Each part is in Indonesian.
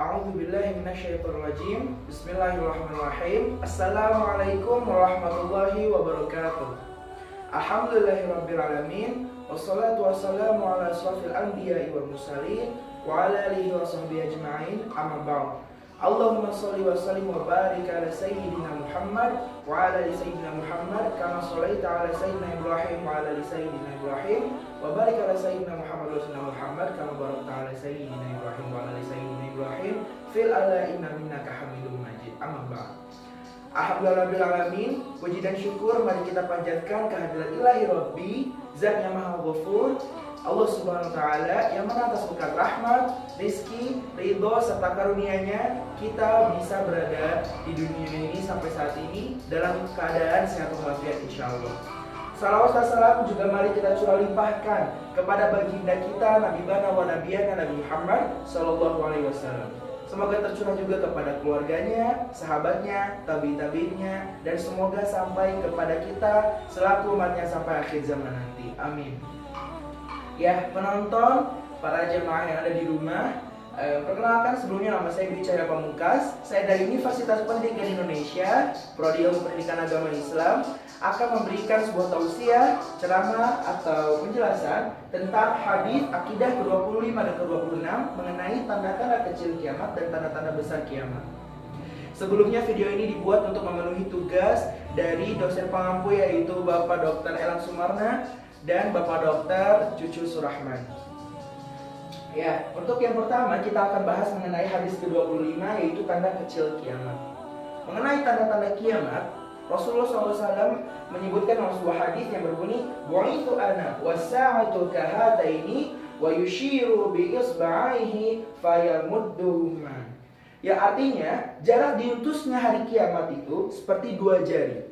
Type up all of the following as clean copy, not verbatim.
A'udzubillahi minasyaitonirrajim. Bismillahirrahmanirrahim. Assalamualaikum warahmatullahi wabarakatuh. Alhamdulillahirabbil alamin. Wassalatu wassalamu ala asrofil anbiya'i wal mursalin wa ala alihi wa sahbihi ajma'in. Amma ba'd. Allahumma shalli wa sallim wa barik ala sayyidina Muhammad wa ala ali sayyidina Muhammad kama shallaita ala sayyidina Ibrahim wa ala ali sayyidina Ibrahim wa barik ala sayyidina Muhammad wa sayyidina Muhammad kama barakta ala sayyidina Ibrahim wa ala ali sayyidina Ibrahim fil alaina innaka Hamidum Majid. Amma ba'd. Alhamdulillahirabbil alamin. Puji dan syukur mari kita panjatkan kehadirat Ilahi Rabbi, Zat yang Maha Ghafur, Allah Subhanahu wa taala yang mana atas berkat rahmat, rizki, ridho serta karunia-Nya kita bisa berada di dunia ini sampai saat ini dalam keadaan sehat walafiat insyaallah. Salawat dan salam juga mari kita curah limpahkan kepada baginda kita Nabi Bana wa Nabiyana Nabi Muhammad sallallahu alaihi wasallam. Semoga tercurah juga kepada keluarganya, sahabatnya, tabi-tabinya, dan semoga sampai kepada kita selaku umatnya sampai akhir zaman nanti. Amin. Ya, penonton, para jemaah yang ada di rumah, perkenalkan sebelumnya nama saya Budi Cahaya Pamungkas. Saya dari Universitas Pendidikan Indonesia, Prodi Ilmu Pendidikan Agama Islam, akan memberikan sebuah tausiah, ceramah atau penjelasan tentang hadis akidah ke-25 dan ke-26 mengenai tanda-tanda kecil kiamat dan tanda-tanda besar kiamat. Sebelumnya video ini dibuat untuk memenuhi tugas dari dosen pengampu yaitu Bapak Dr. Elang Sumarna dan Bapak Dr. Cucu Surahman. Ya, untuk yang pertama kita akan bahas mengenai hadis ke-25 yaitu tanda kecil kiamat. Mengenai tanda-tanda kiamat, Rasulullah SAW menyebutkan dalam sebuah hadis yang berbunyi, "Bu'itsu ana was-sa'atu kahataini wa yushiru bi isba'ihi fayamudduhuma." Ya, artinya jarak diutusnya hari kiamat itu seperti dua jari.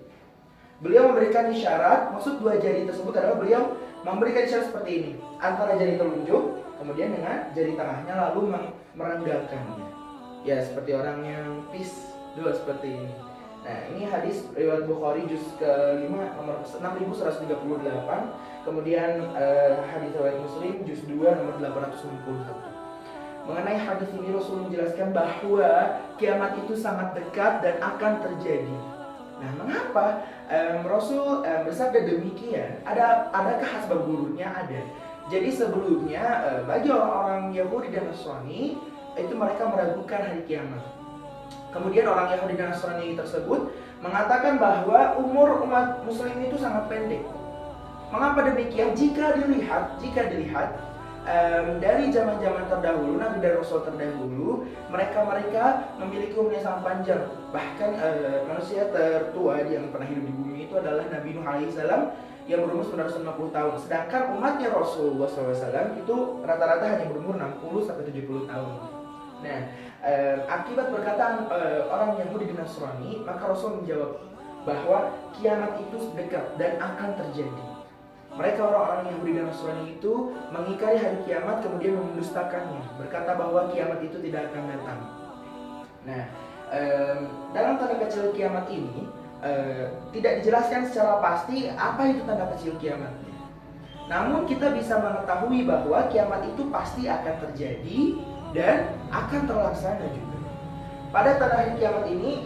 Beliau memberikan isyarat, maksud dua jari tersebut adalah beliau memberikan isyarat seperti ini, antara jari telunjuk kemudian dengan jari tengahnya lalu merendahkannya. Ya, seperti orang yang peace dua seperti ini. Nah, ini hadis riwayat Bukhari juz ke-5 nomor 6138, kemudian hadis riwayat Muslim juz 2 nomor 861. Mengenai hadis ini Rasul menjelaskan bahwa kiamat itu sangat dekat dan akan terjadi. Nah, mengapa Rasul bersabda demikian? Adakah asbab buruknya? Ada. Jadi sebelumnya bagi orang-orang Yahudi dan Nasrani itu mereka meragukan hari kiamat. Kemudian orang Yahudi dan Nasrani tersebut mengatakan bahwa umur umat Muslim itu sangat pendek. Mengapa demikian? Jika dilihat dari zaman-zaman terdahulu, Nabi dan Rasul terdahulu, mereka memiliki umur yang sangat panjang. Bahkan manusia tertua yang pernah hidup di bumi itu adalah Nabi Nuh alaihissalam yang berumur 950 tahun. Sedangkan umatnya Rasulullah SAW itu rata-rata hanya berumur 60-70 tahun. Nah, akibat perkataan orang Yahudi dan Nasrani, maka Rasul menjawab bahwa kiamat itu dekat dan akan terjadi. Mereka orang-orang Yahudi dan Nasrani itu mengingkari hari kiamat kemudian mendustakannya, berkata bahwa kiamat itu tidak akan datang. Nah, dalam tanda kecil kiamat ini tidak dijelaskan secara pasti apa itu tanda kecil kiamatnya. Namun kita bisa mengetahui bahwa kiamat itu pasti akan terjadi dan akan terlaksana juga. Pada tanda hari kiamat ini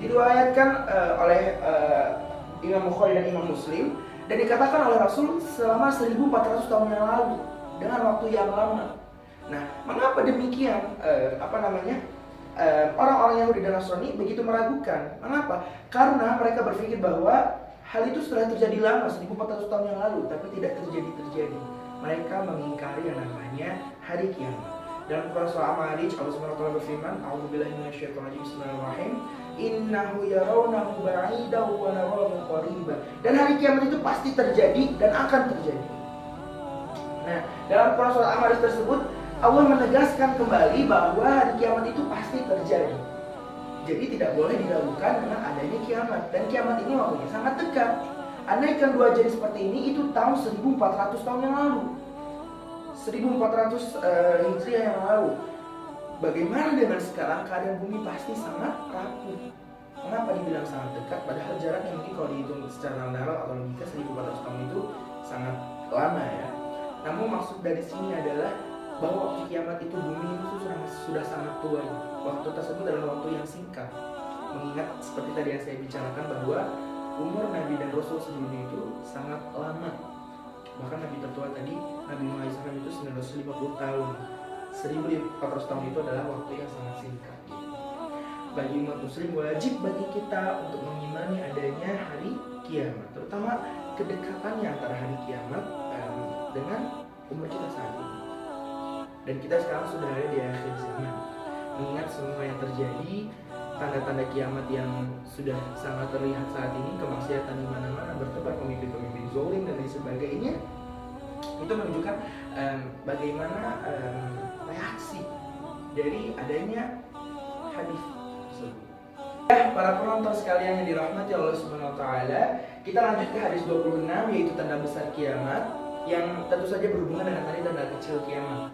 diriwayatkan oleh Imam Bukhari dan Imam Muslim dan dikatakan oleh Rasul selama 1400 tahun yang lalu dengan waktu yang lama. Nah, mengapa demikian? Orang-orang Yahudi dan Nasrani begitu meragukan. Mengapa? Karena mereka berpikir bahwa hal itu sudah terjadi lama 1400 tahun yang lalu, tapi tidak terjadi. Mereka mengingkari yang namanya hari kiamat. Dalam Quran surah Al-Ma'arij, Allah Subhanahu wa taala berfirman, "A'udzubillahi minasyaitonirrajim. Bismillahirrahmanirrahim. Innahu yarawnahu ba'idan wa narahu qariba." Dan hari kiamat itu pasti terjadi dan akan terjadi. Nah, dalam Quran surah Al-Ma'arij tersebut Allah menegaskan kembali bahwa hari kiamat itu pasti terjadi. Jadi tidak boleh diragukan dengan adanya kiamat. Dan kiamat ini waktunya sangat dekat. Andaikan dua jari seperti ini itu tahun 1400 tahun yang lalu. 1400 Hijriah yang lalu. Bagaimana dengan sekarang? Keadaan bumi pasti sangat rapuh. Mengapa dibilang sangat dekat? Padahal jaraknya mungkin kalau dihitung secara natural atau logika 1400 tahun itu sangat lama ya. Namun maksud dari sini adalah bahwa waktu kiamat itu bumi itu sudah sangat tua. Waktu tersebut adalah waktu yang singkat. Mengingat seperti tadi yang saya bicarakan bahwa umur Nabi dan Rasul sebelumnya itu sangat lama. Bahkan Nabi tertua tadi, Nabi Muhammad SAW itu 950 tahun. 1400 tahun itu adalah waktu yang sangat singkat. Bagi umat muslim wajib bagi kita untuk mengimani adanya hari kiamat, terutama kedekatannya antara hari kiamat dengan umur kita saat ini. Dan kita sekarang sudah ada di akhir zaman. Mengingat semua yang terjadi, tanda-tanda kiamat yang sudah sangat terlihat saat ini, kemaksiatan di mana-mana bertebar, pemimpin-pemimpin zalim dan lain sebagainya, itu menunjukkan bagaimana reaksi dari adanya hadis tersebut. Ya, para penonton sekalian yang dirahmati Allah Subhanahu wa taala, kita lanjut ke hadis 26 yaitu tanda besar kiamat yang tentu saja berhubungan dengan tanda kecil kiamat.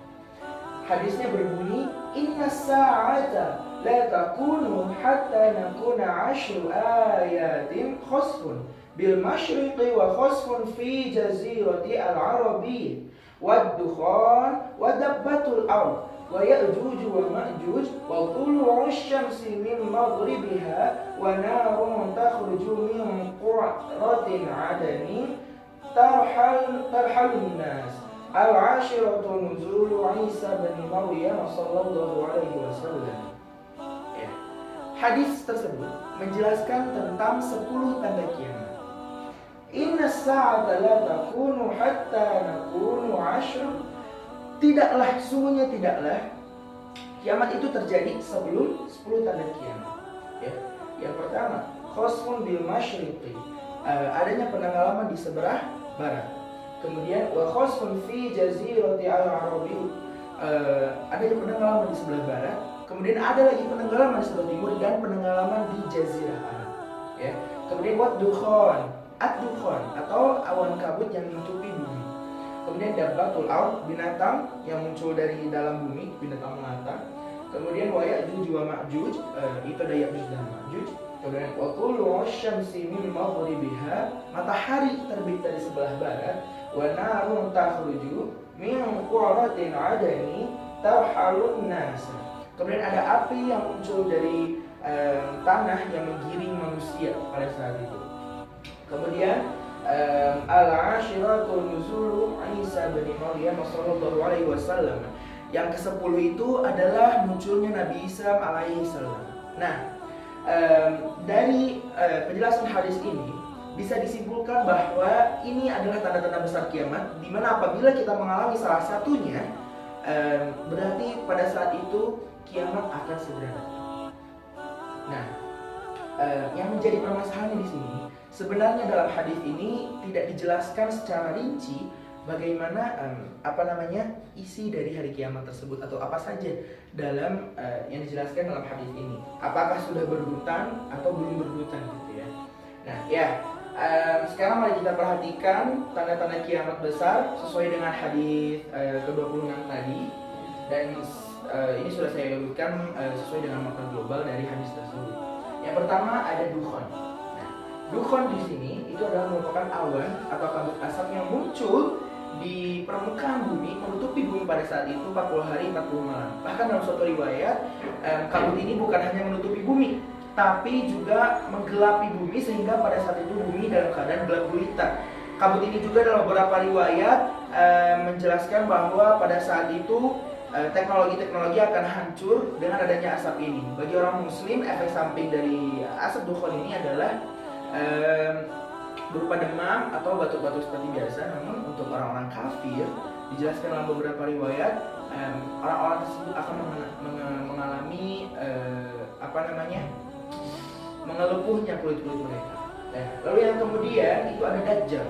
Hadisnya berbunyi, Inna sa'ata la takunu hatta nakuna 10 ayatin khasfun bil masyriqi wa khasfun fi jazirati al-arabi wad dukhan wa dabbatul ard wa ya'juj wa ma'juj wa tulu'u asy-syamsi min maghribiha wa narun takhruju min quratin 'adani tarhalun nas. Al-ashiratu nuzulu Isa bin Maryam sallallahu alaihi wasallam. Ya. Hadis tersebut menjelaskan tentang 10 tanda kiamat. Inna sa'ata la takunu hatta nakunu 10. Sungguhnya tidaklah kiamat itu terjadi sebelum 10 tanda kiamat. Ya. Yang pertama, khasfun bil masyriqi. Adanya penenggelaman di sebelah barat. Kemudian wa khasfun fi jazirati al-arabi, adanya penenggelaman di sebelah barat. Kemudian ada lagi penenggelaman di sebelah timur dan penenggelaman di jazirah Arab. Ya. Kemudian wad dukhan, ad-dukhan atau awan kabut yang menutupi bumi. Kemudian dabbatul ard, binatang yang muncul dari dalam bumi, binatang melata. Kemudian wa ya'juj wa ma'juj, itu ada Ya'juj dan Ma'juj. Kemudian wa tulu'u asy-syamsi min maghribiha, matahari terbit dari sebelah barat. Wa narun takhruju min quratin 'adani tarhalun nas. Kemudian ada api yang muncul dari tanah yang menggiring manusia pada saat itu. Kemudian al-ashiratul nuzulu Isa bin Maryam sallallahu alaihi wasallam. Yang ke-10 itu adalah munculnya Nabi Isa alaihi salam. Nah, dari penjelasan hadis ini bisa disimpulkan bahwa ini adalah tanda-tanda besar kiamat, di mana apabila kita mengalami salah satunya, berarti pada saat itu kiamat akan segera datang. Nah, yang menjadi permasalahannya di sini, sebenarnya dalam hadis ini tidak dijelaskan secara rinci bagaimana isi dari hari kiamat tersebut atau apa saja dalam yang dijelaskan dalam hadis ini. Apakah sudah berhutan atau belum berhutan gitu ya. Nah, sekarang mari kita perhatikan tanda-tanda kiamat besar sesuai dengan hadis ke-26 tadi, dan ini sudah saya urutkan sesuai dengan makna global dari hadis tersebut. Yang pertama ada dukhan. Nah, dukhan di sini itu adalah merupakan awan atau kabut asap yang muncul di permukaan bumi, menutupi bumi pada saat itu 40 hari 40 malam. Bahkan dalam suatu riwayat, kabut ini bukan hanya menutupi bumi, tapi juga menggelapi bumi sehingga pada saat itu bumi dalam keadaan gelap gulita. Kabut ini juga dalam beberapa riwayat menjelaskan bahwa pada saat itu teknologi-teknologi akan hancur dengan adanya asap ini. Bagi orang muslim, efek samping dari asap dukhan ini adalah berupa demam atau batuk-batuk seperti biasa. Namun untuk orang-orang kafir, dijelaskan dalam beberapa riwayat, orang-orang tersebut akan mengalami mengelupuhnya kulit-kulit mereka. Lalu yang kemudian itu ada Dajjal.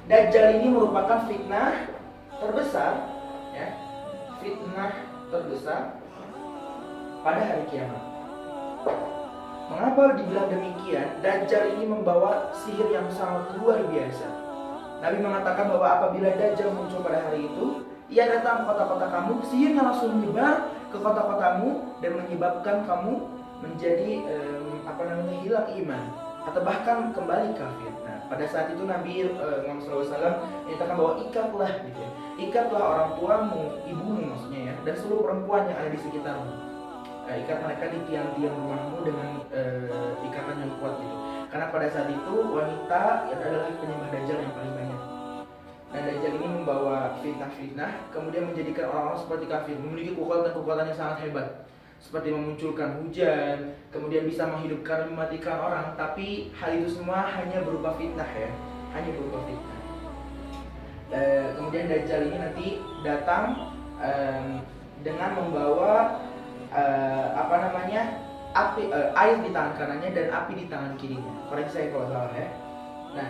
Dajjal ini merupakan fitnah terbesar, ya, fitnah terbesar pada hari kiamat. Mengapa dibilang demikian? Dajjal ini membawa sihir yang sangat luar biasa. Nabi mengatakan bahwa apabila Dajjal muncul pada hari itu, ia datang ke kota-kota kamu, sihirnya langsung menyebar ke kota-kotamu dan menyebabkan kamu menjadi hilang iman atau bahkan kembali kafir. Nah, pada saat itu Nabi Muhammad SAW menyatakan bahwa ikatlah gitu ya. ikatlah orang tuamu, ibumu maksudnya ya, dan seluruh perempuan yang ada di sekitarmu. Ikat mereka di tiang-tiang rumahmu dengan ikatan yang kuat gitu. Karena pada saat itu wanita adalah penyembah Dajjal yang paling banyak. Nah, Dajjal ini membawa fitnah-fitnah, kemudian menjadikan orang-orang seperti kafir, memiliki kekuatan-kekuatan yang sangat hebat, seperti memunculkan hujan, kemudian bisa menghidupkan, mematikan orang. Tapi hal itu semua hanya berupa fitnah ya, hanya berupa fitnah. Kemudian Dajjal ini nanti datang dengan membawa api, air di tangan kanannya dan api di tangan kirinya. Koreksi saya kalau salah ya. Nah,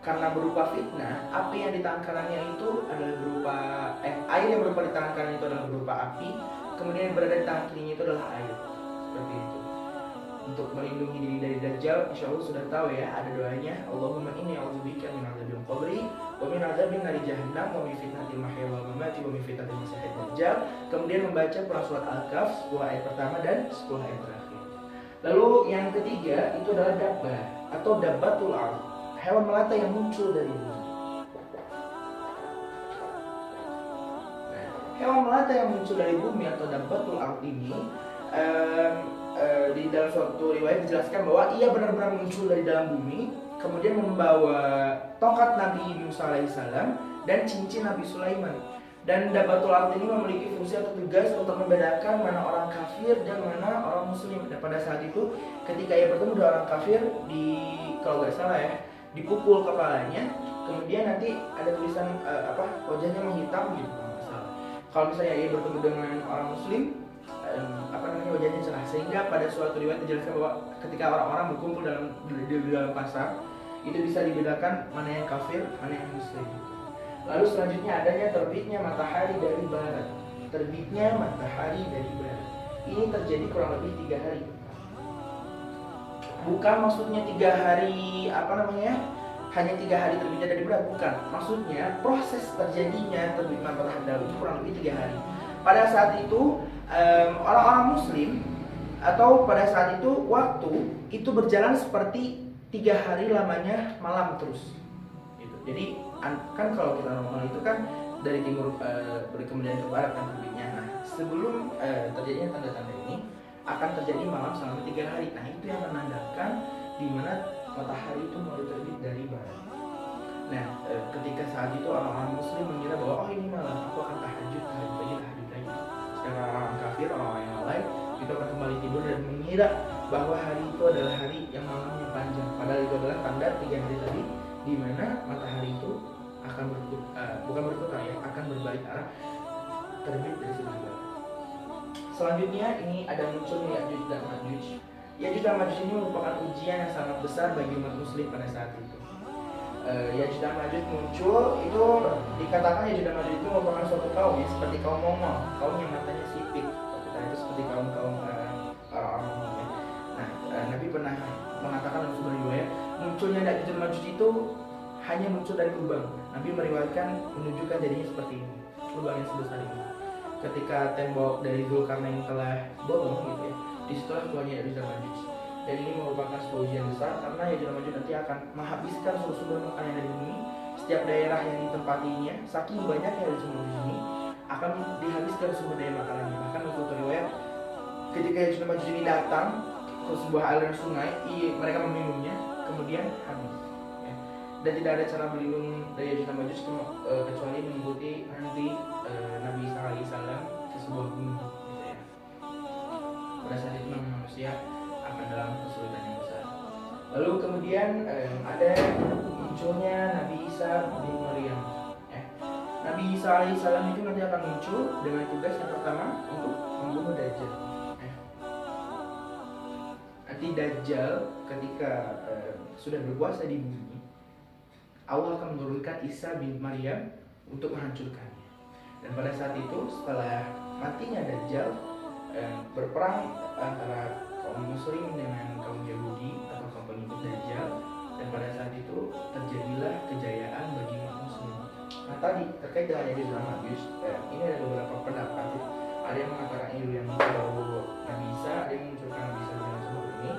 karena berupa fitnah, api yang di tangan kanannya itu adalah berupa air yang berupa di tangan kanan itu adalah berupa api, kemudian yang berada di tangan kirinya itu adalah air. Seperti itu. Untuk melindungi diri dari Dajjal, insya Allah sudah tahu ya, ada doanya. Allahumma inni a'udzubika min adzabil qabri wa min adzabin nari jahannam wa min fitnatil mahya wal mamati wa min fitnatil masiihid dajjal. Kemudian membaca Quran surat Al-Kahf 10 ayat pertama dan 10 ayat terakhir. Lalu yang ketiga itu adalah dabbah atau dabbatul ard, hewan melata yang muncul dari bumi. Hewan melata yang muncul dari bumi atau dabbatul ard ini di dalam suatu riwayat dijelaskan bahwa ia benar-benar muncul dari dalam bumi, kemudian membawa tongkat Nabi Musa alaihissalam dan cincin Nabi Sulaiman. Dan dabbatul ard ini memiliki fungsi atau tugas untuk membedakan mana orang kafir dan mana orang muslim. Dan pada saat itu ketika ia bertemu dengan orang kafir, kalau nggak salah ya, dipukul kepalanya, kemudian nanti ada tulisan wajahnya menghitam gitu kalau nggak salah. Kalau misalnya ia bertemu dengan orang muslim, wajahnya cerah. Sehingga pada suatu riwayat dijelaskan bahwa ketika orang-orang berkumpul di dalam pasar, itu bisa dibedakan mana yang kafir, mana yang muslim. Lalu selanjutnya adanya terbitnya matahari dari barat. Terbitnya matahari dari barat ini terjadi kurang lebih 3 hari. Bukan maksudnya 3 hari hanya 3 hari terbitnya dari barat, bukan. Maksudnya proses terjadinya terbit matahari itu kurang lebih 3 hari. Pada saat itu orang-orang muslim atau pada saat itu waktu itu berjalan seperti 3 hari lamanya malam terus gitu. Jadi kan kalau kita normal itu kan dari timur kemudian ke barat kan terbitnya. Nah, sebelum terjadinya tanda-tanda ini akan terjadi malam selama 3 hari. Nah, itu yang menandakan di mana matahari itu mulai terbit dari barat. Nah, ketika saat itu orang-orang muslim mengira bahwa ini malam, aku akan tahajud lagi. Sedangkan orang kafir, orang yang lain itu akan kembali tidur dan mengira bahwa hari itu adalah hari yang malamnya panjang. Padahal itu adalah tanda 3 hari tadi di mana matahari itu akan akan berbalik arah terbit dari sebelah barat. Selanjutnya ini ada munculnya Ya'juj dan Ma'juj. Ya'juj dan Ma'juj ini merupakan ujian yang sangat besar bagi umat muslim pada saat itu. Ya'juj dan Ma'juj muncul, itu dikatakan Ya'juj dan Ma'juj itu merupakan suatu kaum ya, seperti kaum Mongol, kaum yang matanya sipit. Itu seperti kaum-kaum orang-orang Mongol ya. Nah, Nabi pernah mengatakan dalam sebuah riwayat, munculnya Ya'juj dan Ma'juj itu hanya muncul dari lubang. Nabi meriwayatkan menunjukkan jadinya seperti ini, lubang yang sebesar ini. Ketika tembok dari Zulkarnain telah bolong gitu ya, disitulah keluarnya Ya'juj dan Ma'juj. Dan ini merupakan sebuah ujian besar karena Ya'juj dan Ma'juj nanti akan menghabiskan seluruh sumber makanan dari bumi. Setiap daerah yang ditempatinya, saking banyaknya Ya'juj dan Ma'juj ini, akan dihabiskan sumber daya makanannya. Bahkan menurut riwayat, ketika Ya'juj dan Ma'juj ini datang ke sebuah aliran sungai, mereka meminumnya, kemudian habis. Ya. Dan tidak ada cara berlindung dari Ya'juj dan Ma'juj kecuali mengikuti nanti Nabi Isa alaihissalam ke sebuah gunung. Gitu ya. Pada saat itu manusia akan dalam kesulitan yang besar. Lalu kemudian ada munculnya Nabi Isa bin Maryam. Nabi Isa alaihissalam itu nanti akan muncul dengan tugas yang pertama untuk membunuh Dajjal. Nanti Dajjal ketika sudah berkuasa di bumi, Allah akan menurunkan Isa bin Maryam untuk menghancurkannya. Dan pada saat itu setelah matinya Dajjal, berperang antara kaum muslim dengan kaum Yahudi atau kaum pengikut Dajjal, dan pada saat itu terjadilah kejayaan bagi umat muslim. Nah, tadi terkait dengan Ya'juj dan Ma'juj, ini ada beberapa pendapat. Ada yang mengatakan ini yang Nabi Isa, ada yang menunjukkan Nabi Isa dengan seperti ini.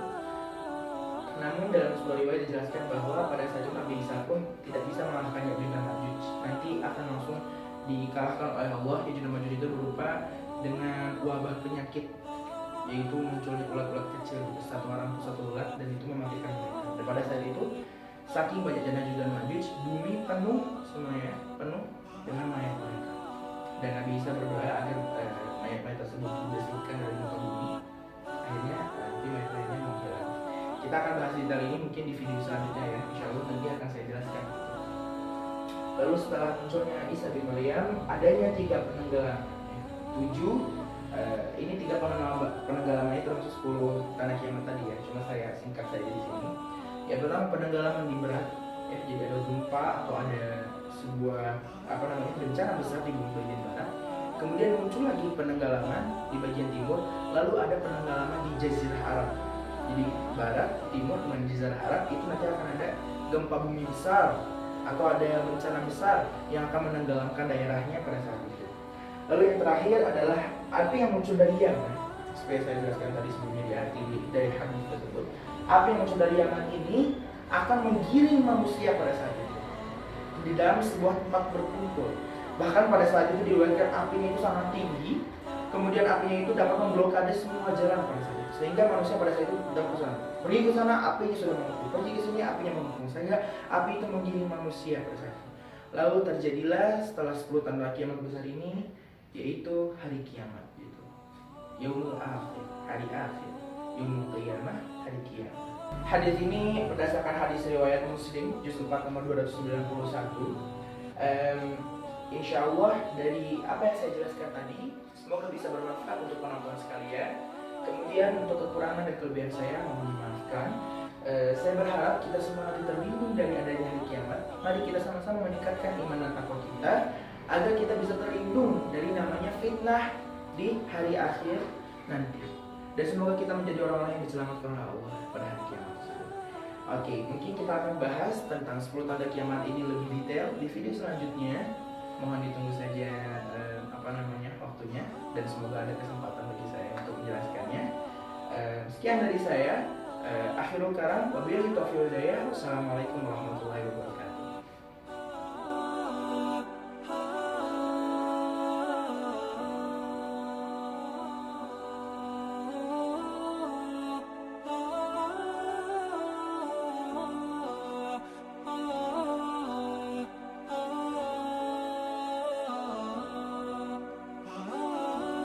Namun dalam sebuah riwayat dijelaskan bahwa pada saat itu Nabi Isa pun tidak bisa mengalahkan Ya'juj dan Ma'juj. Nanti akan dikalahkan oleh Allah. Ya'juj dan Ma'juj itu berupa dengan wabah penyakit, yaitu munculnya ulat-ulat kecil, satu orang satu ulat, dan itu mematikan mereka. Dan pada saat itu saking banyaknya Ya'juj dan Ma'juj, bumi penuh semuanya, penuh dengan mayat mereka. Dan Nabi Isa berdoa agar mayat-mayat tersebut dibersihkan dari muka bumi. Akhirnya nanti mayat-mayatnya menghilang. Kita akan bahas detail ini mungkin di video selanjutnya ya. Insya Allah nanti akan saya jelaskan. Lalu setelah munculnya Isa bin Maryam, adanya 3 penenggelaman. 7 ini 3 penenggelaman itu termasuk 10 tanda kiamat tadi ya. Cuma saya singkat saja di sini. Yang pertama penenggelaman di berat ya, jadi ada gempa atau ada sebuah bencana besar di bumi bagian barat. Kemudian muncul lagi penenggelaman di bagian timur, lalu ada penenggelaman di Jazirah Arab. Jadi barat, timur dengan Jazirah Arab itu nanti akan ada gempa bumi besar atau ada bencana besar yang akan menenggelamkan daerahnya pada saat itu. Lalu yang terakhir adalah api yang muncul dari Yaman. Seperti saya jelaskan tadi sebelumnya di arti dari hadis tersebut, api yang muncul dari Yaman ini akan menggiring manusia pada saat itu di dalam sebuah tempat berkumpul. Bahkan pada saat itu diriwayatkan apinya itu sangat tinggi, kemudian apinya itu dapat memblokade semua jalan pada saat itu, sehingga manusia pada saat itu dapat ke sana. Pergi ke sana, apinya sudah mengepul. Pergi ke sini, apinya mengepul. Sehingga api itu menggiring manusia pada saat itu. Lalu terjadilah setelah 10 tanda kiamat besar ini, yaitu hari kiamat, gitu. Yaumul akhir, hari akhir. Yaumul qiyamah, hari kiamat. Hadis ini berdasarkan hadis riwayat Muslim juz 4 nomor 291. Insya Allah dari apa yang saya jelaskan tadi, semoga bisa bermanfaat untuk penonton sekalian. Kemudian untuk kekurangan dan kelebihan saya mohon dimaafkan. Saya berharap kita semua nanti terlindung dari adanya hari kiamat. Mari kita sama-sama meningkatkan iman dan takwa kita agar kita bisa terlindung dari namanya fitnah di hari akhir nanti. Dan semoga kita menjadi orang-orang yang diselamatkan oleh Allah pada hari kiamat tersebut. Oke, mungkin kita akan bahas tentang 10 tanda kiamat ini lebih detail di video selanjutnya. Mohon ditunggu saja waktunya, dan semoga ada kesempatan bagi saya untuk menjelaskannya. Sekian dari saya. Akhirul kalam, wabillahi taufiq wal hidayah. Wassalamualaikum warahmatullahi wabarakatuh.